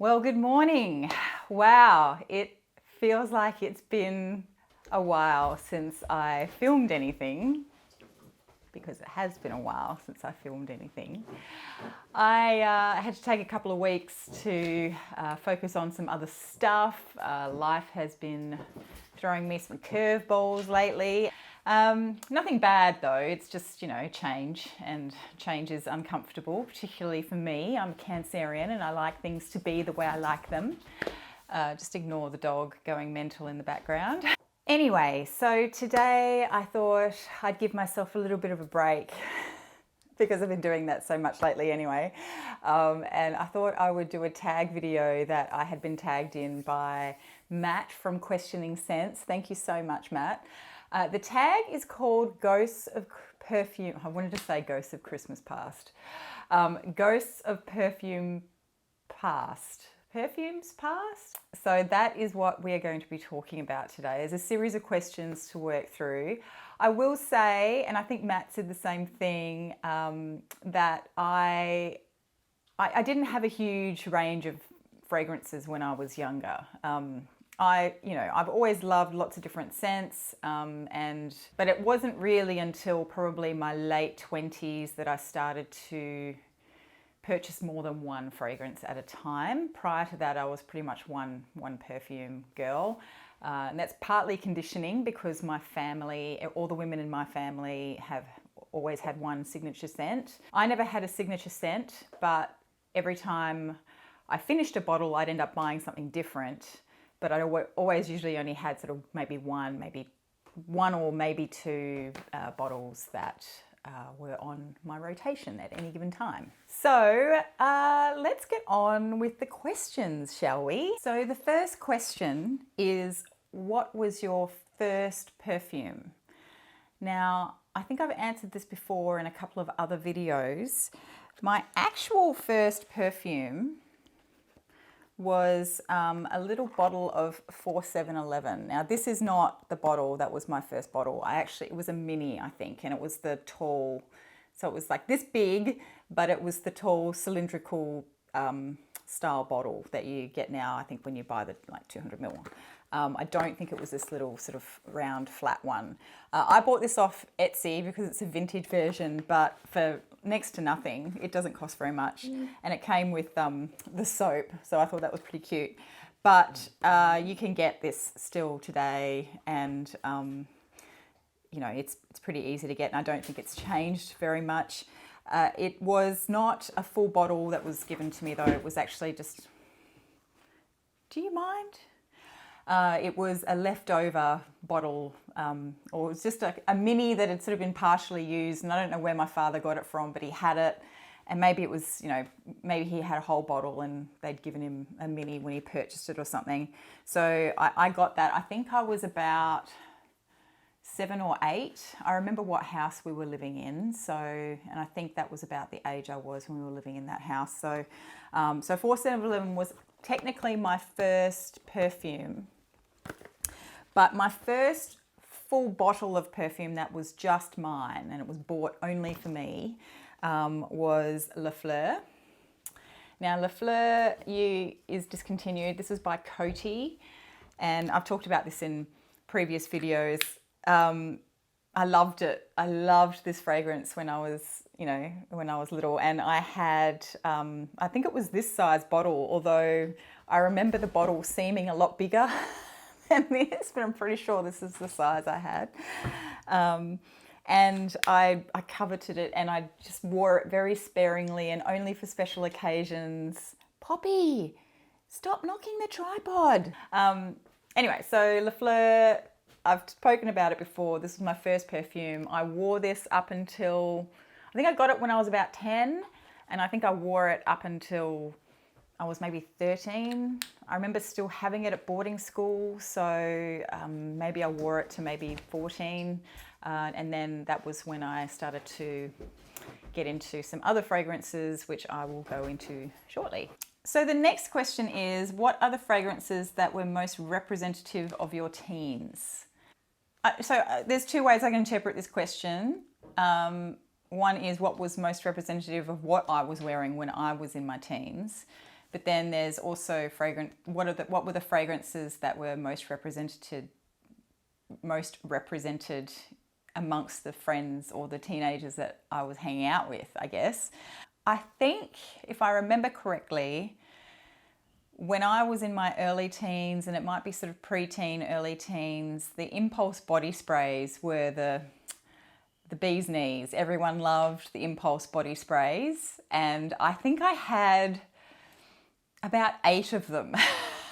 Well, good morning. Wow, it feels like it's been a while since I filmed anything, because it has been a while since I filmed anything. I had to take a couple of weeks to focus on some other stuff. Life has been throwing me some curveballs lately. Nothing bad though, it's just, change, and change is uncomfortable, particularly for me. I'm a Cancerian and I like things to be the way I like them. Just ignore the dog going mental in the background. Anyway, so today I thought I'd give myself a little bit of a break because I've been doing that so much lately anyway. And I thought I would do a tag video that I had been tagged in by Matt from Questioning Sense. Thank you so much, Matt. The tag is called Ghosts of Perfume. I wanted to say Ghosts of Christmas Past. Ghosts of Perfume Past. Perfumes Past? So that is what we are going to be talking about today. There's a series of questions to work through. I will say, and I think Matt said the same thing, that I didn't have a huge range of fragrances when I was younger. I've always loved lots of different scents, but it wasn't really until probably my late 20s that I started to purchase more than one fragrance at a time. Prior to that, I was pretty much one perfume girl. And that's partly conditioning because my family, all the women in my family have always had one signature scent. I never had a signature scent, but every time I finished a bottle, I'd end up buying something different. But I always usually only had sort of maybe one or maybe two bottles that were on my rotation at any given time. So let's get on with the questions, shall we? So the first question is, what was your first perfume? Now, I think I've answered this before in a couple of other videos. My actual first perfume was a little bottle of 4711. Now, this is not the bottle that was my first bottle. It was a mini, I think, and it was the tall, so it was like this big, but it was the tall cylindrical style bottle that you get now, I think, when you buy the like 200 ml. I don't think it was this little sort of round flat one. I bought this off Etsy because it's a vintage version, but for next to nothing. It doesn't cost very much. And it came with the soap, so I thought that was pretty cute. But you can get this still today, and it's pretty easy to get, and I don't think it's changed very much. It was not a full bottle that was given to me though. It was actually just, do you mind? It was a leftover bottle, or it was just a mini that had sort of been partially used, and I don't know where my father got it from, but he had it, and maybe it was, maybe he had a whole bottle and they'd given him a mini when he purchased it or something. So I got that. I think I was about 7 or 8. I remember what house we were living in, and I think that was about the age I was when we were living in that house. So 4711 was technically my first perfume. But my first full bottle of perfume that was just mine, and it was bought only for me, was Le Fleur. Now, Le Fleur is discontinued. This is by Coty, and I've talked about this in previous videos. I loved it. I loved this fragrance when I was little, and I had, I think it was this size bottle, although I remember the bottle seeming a lot bigger than this, but I'm pretty sure this is the size I had. And I coveted it, and I just wore it very sparingly and only for special occasions. Poppy, stop knocking the tripod. Anyway, so Le Fleur, I've spoken about it before. This was my first perfume. I wore this up until, I think I got it when I was about 10, and I think I wore it up until I was maybe 13. I remember still having it at boarding school, so maybe I wore it to maybe 14, and then that was when I started to get into some other fragrances, which I will go into shortly. So the next question is, what are the fragrances that were most representative of your teens? There's two ways I can interpret this question. One is, what was most representative of what I was wearing when I was in my teens? But then there's also what were the fragrances that were most represented amongst the friends or the teenagers that I was hanging out with, I guess. I think, if I remember correctly, when I was in my early teens, and it might be sort of preteen, early teens, the impulse body sprays were the bee's knees. Everyone loved the impulse body sprays, and I think I had about 8 of them.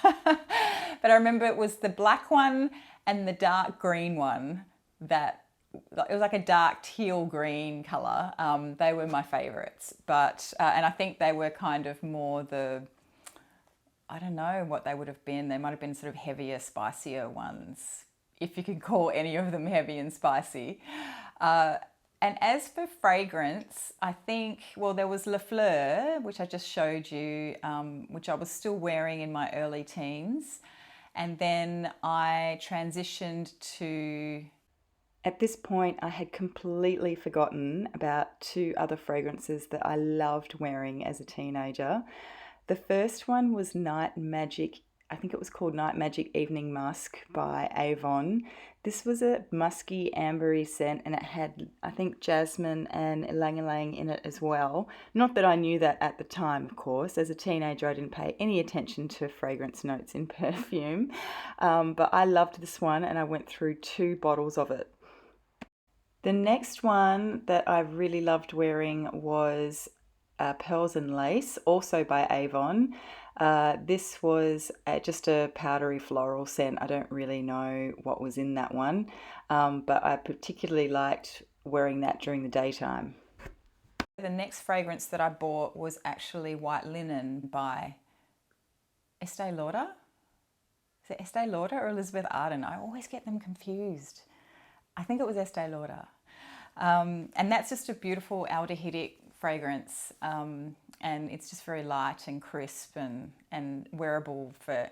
But I remember it was the black one and the dark green one that it was like a dark teal green colour. They were my favourites, but and I think they were kind of more I don't know what they would have been. They might have been sort of heavier, spicier ones, if you could call any of them heavy and spicy. And as for fragrance, I think, well, there was Le Fleur, which I just showed you, which I was still wearing in my early teens. And then I transitioned to... At this point, I had completely forgotten about 2 other fragrances that I loved wearing as a teenager. The first one was Night Magic. I think it was called Night Magic Evening Musk by Avon. This was a musky, ambery scent, and it had, I think, jasmine and ylang-ylang in it as well. Not that I knew that at the time, of course. As a teenager, I didn't pay any attention to fragrance notes in perfume. But I loved this one, and I went through 2 bottles of it. The next one that I really loved wearing was Pearls and Lace, also by Avon. This was just a powdery floral scent. I don't really know what was in that one, but I particularly liked wearing that during the daytime. The next fragrance that I bought was actually White Linen by Estee Lauder. Is it Estee Lauder or Elizabeth Arden? I always get them confused. I think it was Estee Lauder. And that's just a beautiful aldehydic fragrance, and it's just very light and crisp and wearable for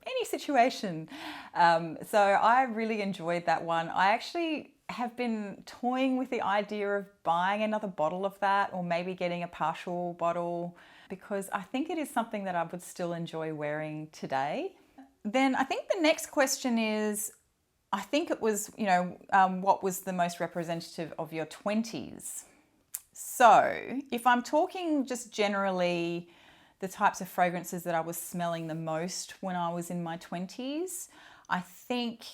any situation. So I really enjoyed that one. I actually have been toying with the idea of buying another bottle of that, or maybe getting a partial bottle, because I think it is something that I would still enjoy wearing today. Then I think the next question is, I think it was, what was the most representative of your 20s? So if I'm talking just generally the types of fragrances that I was smelling the most when I was in my 20s, I think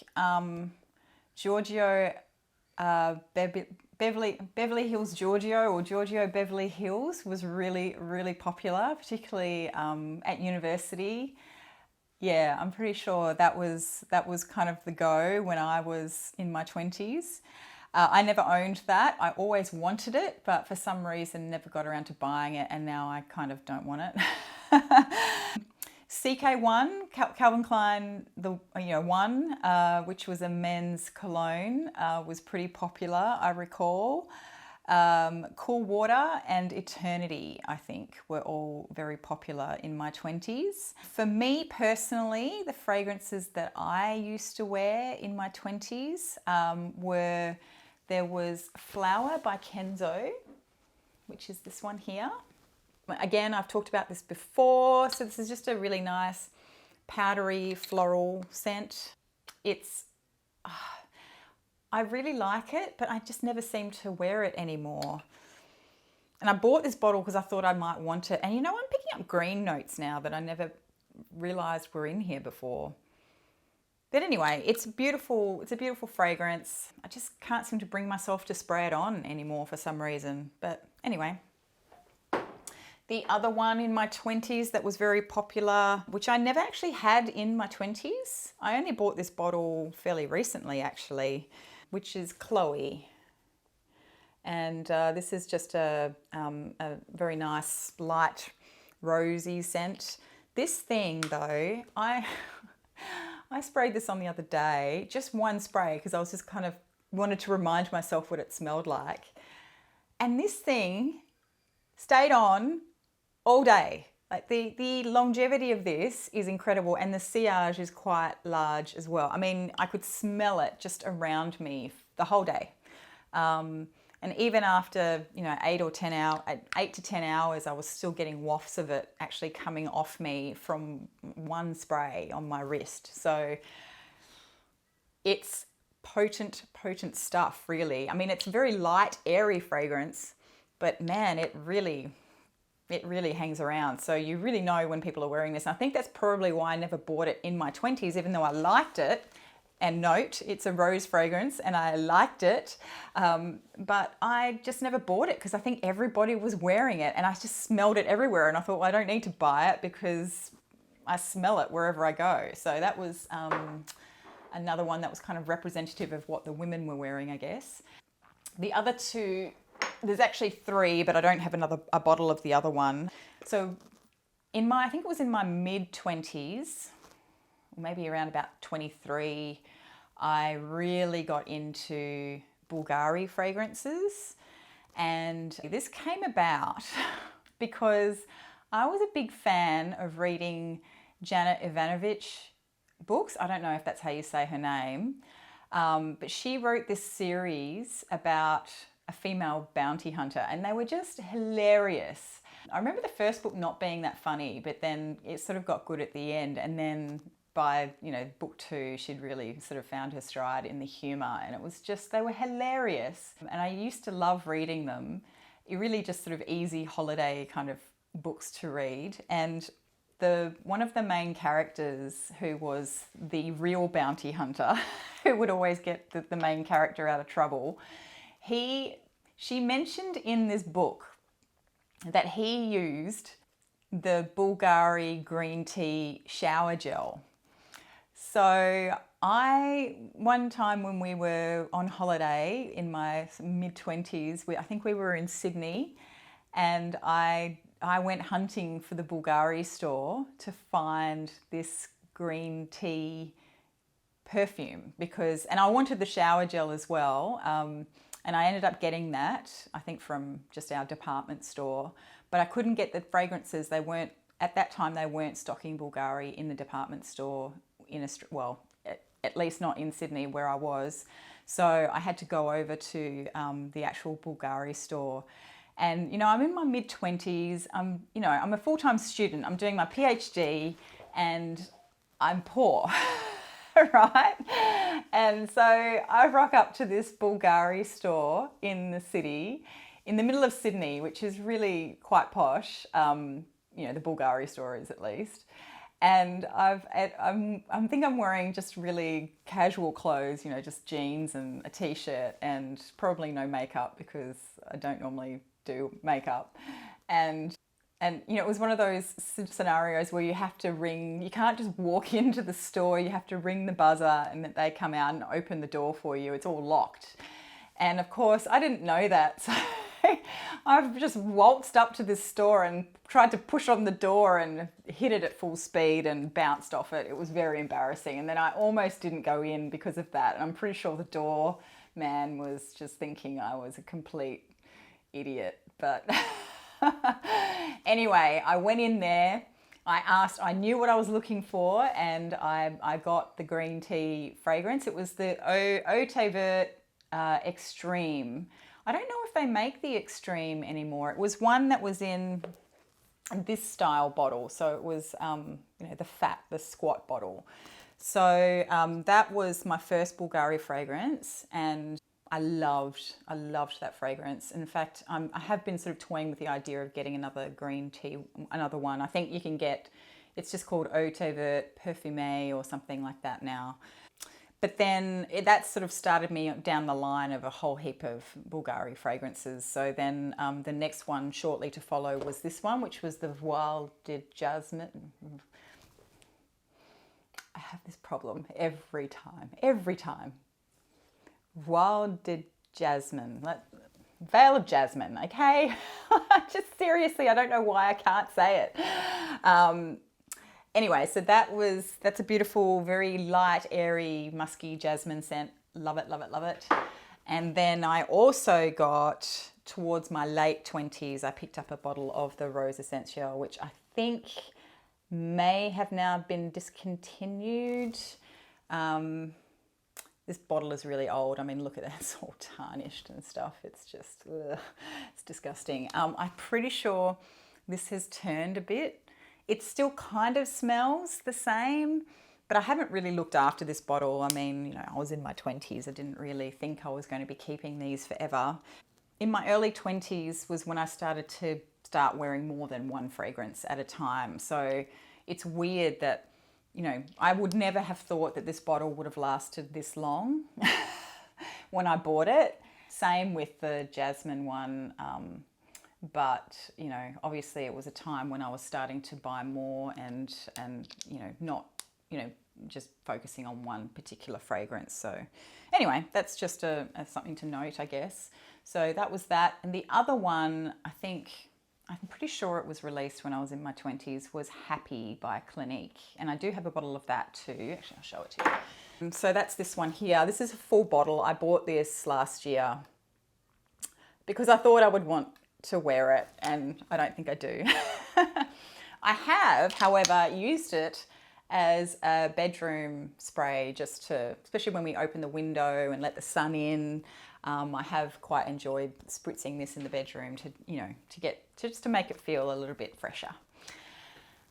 Giorgio Beverly Hills Giorgio, or Giorgio Beverly Hills, was really, really popular, particularly at university. Yeah, I'm pretty sure that was kind of the go when I was in my 20s. I never owned that. I always wanted it, but for some reason never got around to buying it, and now I kind of don't want it. CK1, Calvin Klein, one, which was a men's cologne, was pretty popular, I recall. Cool Water and Eternity, I think, were all very popular in my 20s. For me personally, the fragrances that I used to wear in my 20s there was Flower by Kenzo, which is this one here. Again, I've talked about this before, so this is just a really nice powdery floral scent. I really like it, but I just never seem to wear it anymore. And I bought this bottle because I thought I might want it. And I'm picking up green notes now that I never realised were in here before. But anyway, it's a beautiful fragrance. I just can't seem to bring myself to spray it on anymore for some reason. But anyway. The other one in my 20s that was very popular, which I never actually had in my 20s. I only bought this bottle fairly recently, actually, which is Chloe. And this is just a very nice, light, rosy scent. This thing, though, I sprayed this on the other day, just one spray, because I was just kind of wanted to remind myself what it smelled like. And this thing stayed on all day. Like the longevity of this is incredible, and the sillage is quite large as well. I mean, I could smell it just around me the whole day. And even after, you know, 8 to 10 hours, I was still getting wafts of it actually coming off me from one spray on my wrist. So it's potent stuff, really. I mean, it's a very light, airy fragrance, but man, it really hangs around. So you really know when people are wearing this. And I think that's probably why I never bought it in my 20s, even though I liked it. And note, it's a rose fragrance and I liked it, but I just never bought it because I think everybody was wearing it and I just smelled it everywhere, and I thought, well, I don't need to buy it because I smell it wherever I go. So that was another one that was kind of representative of what the women were wearing, I guess. The other two, there's actually three, but I don't have a bottle of the other one. So I think it was in my mid-20s, maybe around about 23, I really got into Bulgari fragrances. And this came about because I was a big fan of reading Janet Ivanovich books. I don't know if that's how you say her name, but she wrote this series about a female bounty hunter, and they were just hilarious. I remember the first book not being that funny, but then it sort of got good at the end, and then by, you know, book 2, she'd really sort of found her stride in the humour, and it was just, they were hilarious. And I used to love reading them. It really just sort of easy holiday kind of books to read. And one of the main characters, who was the real bounty hunter, who would always get the main character out of trouble, she mentioned in this book that he used the Bulgari green tea shower gel. So one time when we were on holiday in my mid-20s, I think we were in Sydney, and I went hunting for the Bulgari store to find this green tea perfume and I wanted the shower gel as well. And I ended up getting that, I think, from just our department store, but I couldn't get the fragrances. At that time, they weren't stocking Bulgari in the department store at least not in Sydney where I was. So I had to go over to the actual Bulgari store. And, you know, I'm in my mid-20s. I'm a full-time student. I'm doing my PhD and I'm poor, right? And so I rock up to this Bulgari store in the city, in the middle of Sydney, which is really quite posh. The Bulgari store is, at least. And I think I'm wearing just really casual clothes, you know, just jeans and a t-shirt and probably no makeup because I don't normally do makeup. And you know, it was one of those scenarios where you have to ring, you can't just walk into the store, you have to ring the buzzer and that they come out and open the door for you. It's all locked. And of course, I didn't know that. So I've just waltzed up to this store and tried to push on the door and hit it at full speed and bounced off it. It was very embarrassing. And then I almost didn't go in because of that. And I'm pretty sure the door man was just thinking I was a complete idiot. But anyway, I went in there. I knew what I was looking for, and I got the green tea fragrance. It was the Mäurer Wirtz Extreme. I don't know if they make the Extreme anymore. It was one that was in this style bottle. So it was, the squat bottle. So that was my first Bulgari fragrance, and I loved that fragrance. In fact, I have been sort of toying with the idea of getting another green tea, another one. I think you can get, it's just called Mäurer Wirtz Perfume or something like that now. But then that sort of started me down the line of a whole heap of Bulgari fragrances. So then the next one shortly to follow was this one, which was the Voile de Jasmine. I have this problem every time. Voile de Jasmine. Veil of Jasmine, okay? Just seriously, I don't know why I can't say it. Anyway, so that's a beautiful, very light, airy, musky jasmine scent. Love it, love it, love it. And then I also got, towards my late 20s, I picked up a bottle of the Rose Essential, which I think may have now been discontinued. There's This bottle is really old. I mean, look at that, it's all tarnished and stuff. It's just, ugh, it's disgusting. I'm pretty sure this has turned a bit. It still kind of smells the same, but I haven't really looked after this bottle. I mean, you know, I was in my 20s. I didn't really think I was going to be keeping these forever. In my early 20s was when I started to start wearing more than one fragrance at a time. So it's weird that, you know, I would never have thought that this bottle would have lasted this long when I bought it. Same with the Jasmine one. But, you know, obviously it was a time when I was starting to buy more and you know, not, you know, just focusing on one particular fragrance. So anyway, that's just a something to note, I guess. So that was that. And the other one, I'm pretty sure it was released when I was in my 20s, was Happy by Clinique. And I do have a bottle of that too. Actually, I'll show it to you. So that's this one here. This is a full bottle. I bought this last year because I thought I would want to wear it, and I don't think I do. I have, however, used it as a bedroom spray just to, especially when we open the window and let the sun in. I have quite enjoyed spritzing this in the bedroom to, you know, just to make it feel a little bit fresher.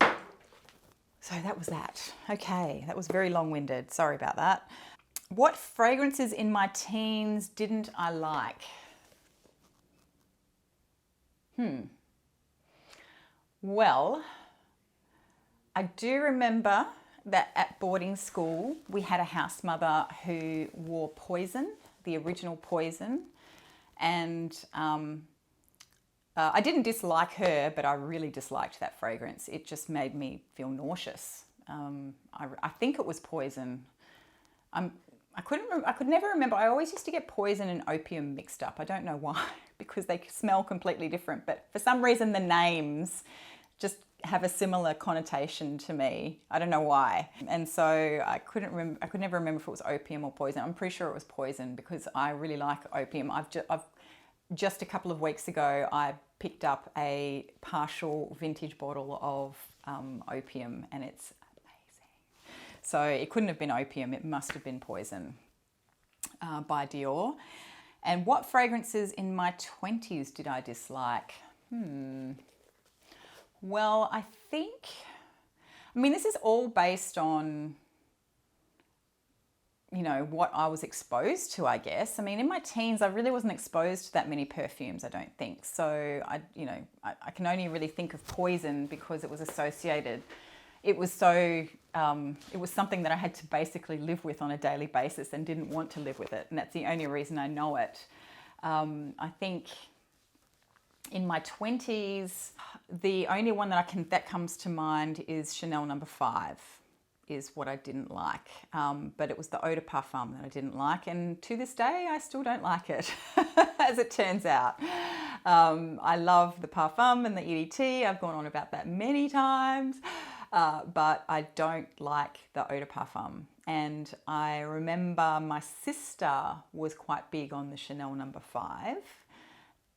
So that was that. Okay, that was very long-winded. Sorry about that. What fragrances in my teens didn't I like? Well, I do remember that at boarding school we had a house mother who wore Poison, the original Poison, and I didn't dislike her, but I really disliked that fragrance. It just made me feel nauseous. I think it was Poison. I could never remember. I always used to get Poison and Opium mixed up. I don't know why, because they smell completely different, but for some reason the names just have a similar connotation to me. I don't know why. And so I could never remember if it was Opium or Poison. I'm pretty sure it was Poison because I really like Opium. I've just a couple of weeks ago, I picked up a partial vintage bottle of Opium, and it's amazing. So it couldn't have been Opium. It must have been Poison by Dior. And what fragrances in my 20s did I dislike? Well, I mean, this is all based on, you know, what I was exposed to, I guess. I mean, in my teens, I really wasn't exposed to that many perfumes, I don't think. So, I can only really think of Poison because it was associated. It was so, it was something that I had to basically live with on a daily basis and didn't want to live with it. And that's the only reason I know it. I think in my 20s, the only one that comes to mind is Chanel No. 5 is what I didn't like. But it was the Eau de Parfum that I didn't like. And to this day, I still don't like it, as it turns out. I love the Parfum and the EDT. I've gone on about that many times. But I don't like the Eau de Parfum. And I remember my sister was quite big on the Chanel No. 5.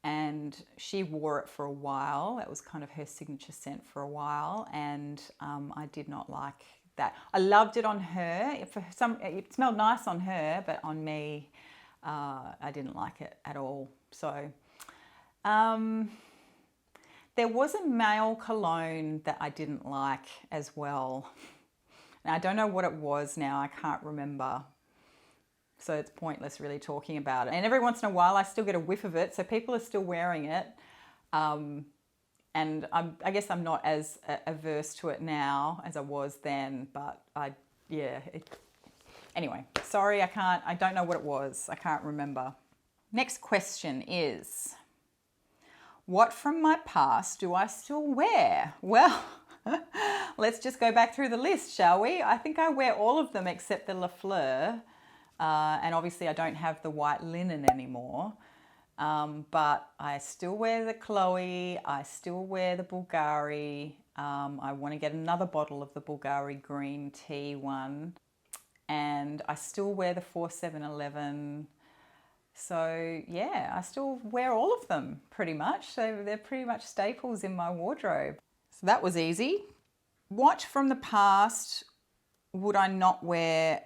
And she wore it for a while. That was kind of her signature scent for a while. And I did not like that. I loved it on her. It smelled nice on her, but on me, I didn't like it at all. So there was a male cologne that I didn't like as well. Now, I don't know what it was now. I can't remember. So it's pointless really talking about it. And every once in a while, I still get a whiff of it. So people are still wearing it. And I guess I'm not as averse to it now as I was then. But anyway, sorry, I don't know what it was. I can't remember. Next question is, what from my past do I still wear? Well, let's just go back through the list, shall we? I think I wear all of them except the La Fleur. And obviously I don't have the white linen anymore, but I still wear the Chloe, I still wear the Bulgari. I want to get another bottle of the Bulgari green tea one, and I still wear the 4711. So yeah, I still wear all of them pretty much. So they're pretty much staples in my wardrobe. So that was easy. What from the past would I not wear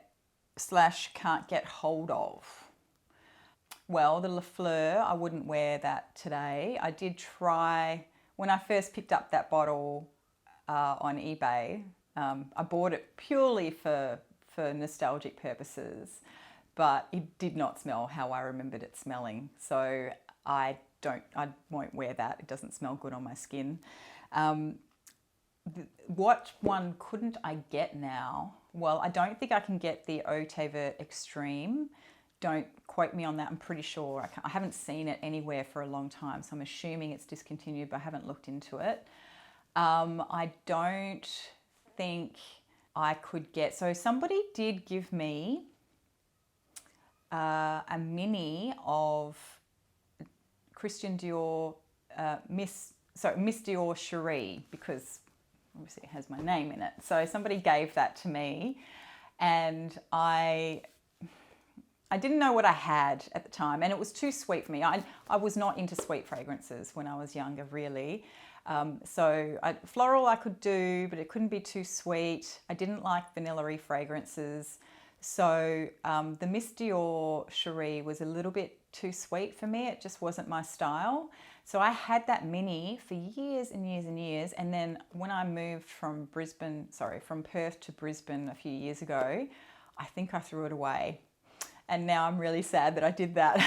/ can't get hold of. Well, the Le Fleur, I wouldn't wear that today. I did try, when I first picked up that bottle on eBay, I bought it purely for nostalgic purposes, but it did not smell how I remembered it smelling. So I won't wear that. It doesn't smell good on my skin. What one couldn't I get now? Well, I don't think I can get the Eau Vert Extreme. Don't quote me on that. I'm pretty sure. I haven't seen it anywhere for a long time, so I'm assuming it's discontinued, but I haven't looked into it. I don't think I could get... So somebody did give me a mini of Christian Dior, Miss Dior Cherie, because obviously it has my name in it. So somebody gave that to me, and I didn't know what I had at the time, and it was too sweet for me. I was not into sweet fragrances when I was younger, really. Floral I could do, but it couldn't be too sweet. I didn't like vanilla-y fragrances. So the Miss Dior Cherie was a little bit too sweet for me. It just wasn't my style. So I had that mini for years and years and years. And then when I moved from Perth to Brisbane a few years ago, I think I threw it away. And now I'm really sad that I did that.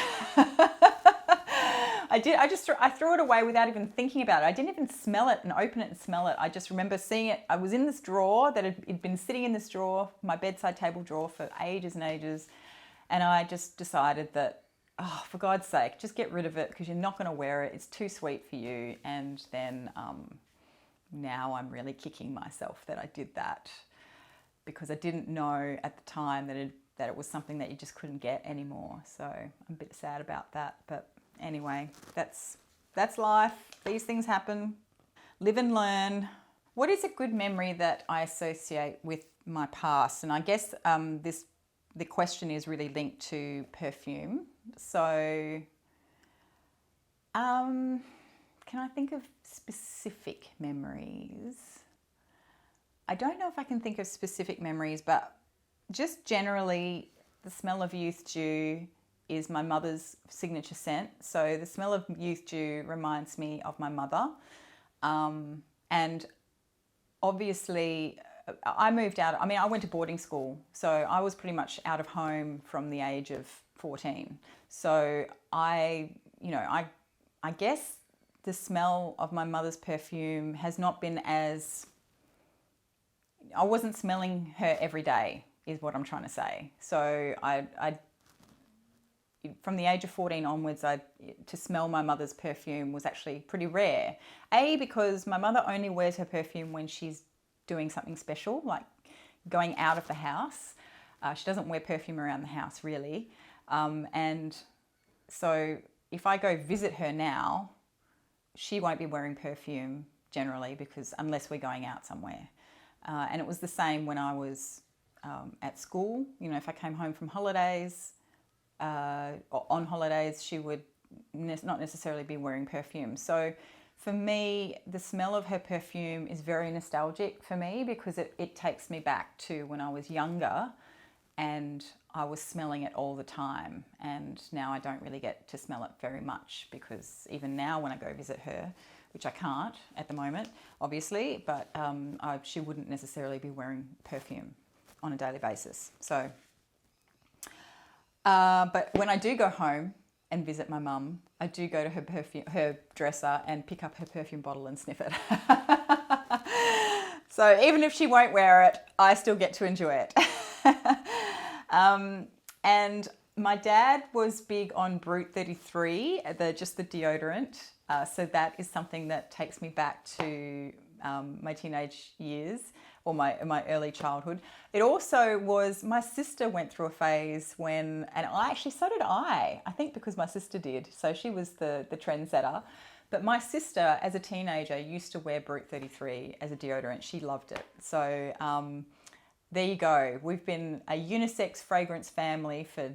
I threw it away without even thinking about it. I didn't even smell it and open it and smell it. I just remember seeing it. I was in this drawer that had been sitting in this drawer, my bedside table drawer, for ages and ages. And I just decided that, oh, for God's sake, just get rid of it, because you're not going to wear it. It's too sweet for you. And then now I'm really kicking myself that I did that, because I didn't know at the time that it was something that you just couldn't get anymore. So I'm a bit sad about that. But anyway, that's life. These things happen. Live and learn. What is a good memory that I associate with my past? And I guess the question is really linked to perfume. So can I think of specific memories? I don't know if I can think of specific memories, but just generally, the smell of youth dew is my mother's signature scent. So the smell of youth dew reminds me of my mother. And obviously, I moved out. I mean, I went to boarding school, so I was pretty much out of home from the age of 14. So I guess the smell of my mother's perfume has not been as... I wasn't smelling her every day, is what I'm trying to say. So I from the age of 14 onwards, to smell my mother's perfume was actually pretty rare. Because my mother only wears her perfume when she's doing something special, like going out of the house. She doesn't wear perfume around the house, really. And so if I go visit her now, she won't be wearing perfume generally, because unless we're going out somewhere. And it was the same when I was at school. You know, if I came home from holidays, or on holidays, she would not necessarily be wearing perfume. So for me, the smell of her perfume is very nostalgic for me, because it takes me back to when I was younger and I was smelling it all the time. And now I don't really get to smell it very much, because even now when I go visit her, which I can't at the moment, obviously, but she wouldn't necessarily be wearing perfume on a daily basis. So, but when I do go home and visit my mum, I do go to her dresser and pick up her perfume bottle and sniff it. So even if she won't wear it, I still get to enjoy it. And my dad was big on Brut 33, just the deodorant. So that is something that takes me back to my teenage years, or my early childhood. It also was, my sister went through a phase when, and so did I think because my sister did. So she was the trendsetter. But my sister, as a teenager, used to wear Brut 33 as a deodorant. She loved it. So there you go. We've been a unisex fragrance family for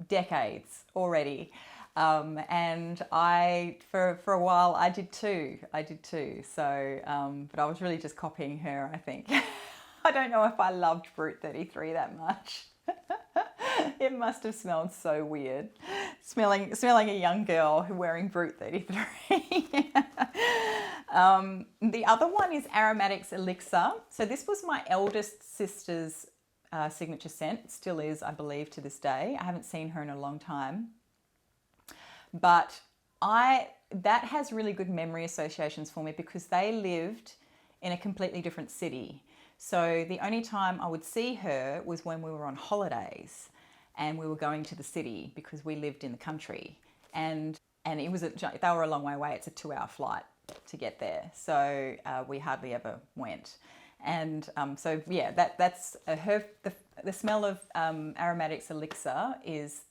decades already. And for a while, I did too. So, but I was really just copying her, I think. I don't know if I loved Brut 33 that much. It must have smelled so weird. Smelling a young girl wearing Brut 33. The other one is Aromatics Elixir. So this was my eldest sister's signature scent. It still is, I believe, to this day. I haven't seen her in a long time. But that has really good memory associations for me because they lived in a completely different city. So the only time I would see her was when we were on holidays and we were going to the city because we lived in the country. And they were a long way away. It's a 2-hour flight to get there. So we hardly ever went. And so yeah, that's the smell of Aromatics Elixir is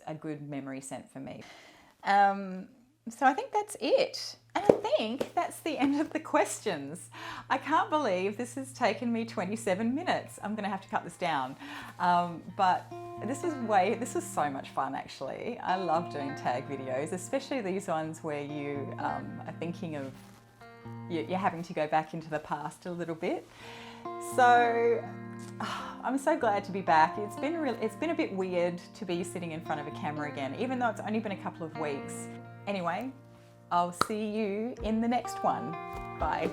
a good memory scent for me. So I think that's it. And I think that's the end of the questions. I can't believe this has taken me 27 minutes. I'm going to have to cut this down. But this was so much fun, actually. I love doing tag videos, especially these ones where you are thinking of, you're having to go back into the past a little bit. So I'm so glad to be back. It's been a bit weird to be sitting in front of a camera again, even though it's only been a couple of weeks. Anyway, I'll see you in the next one. Bye.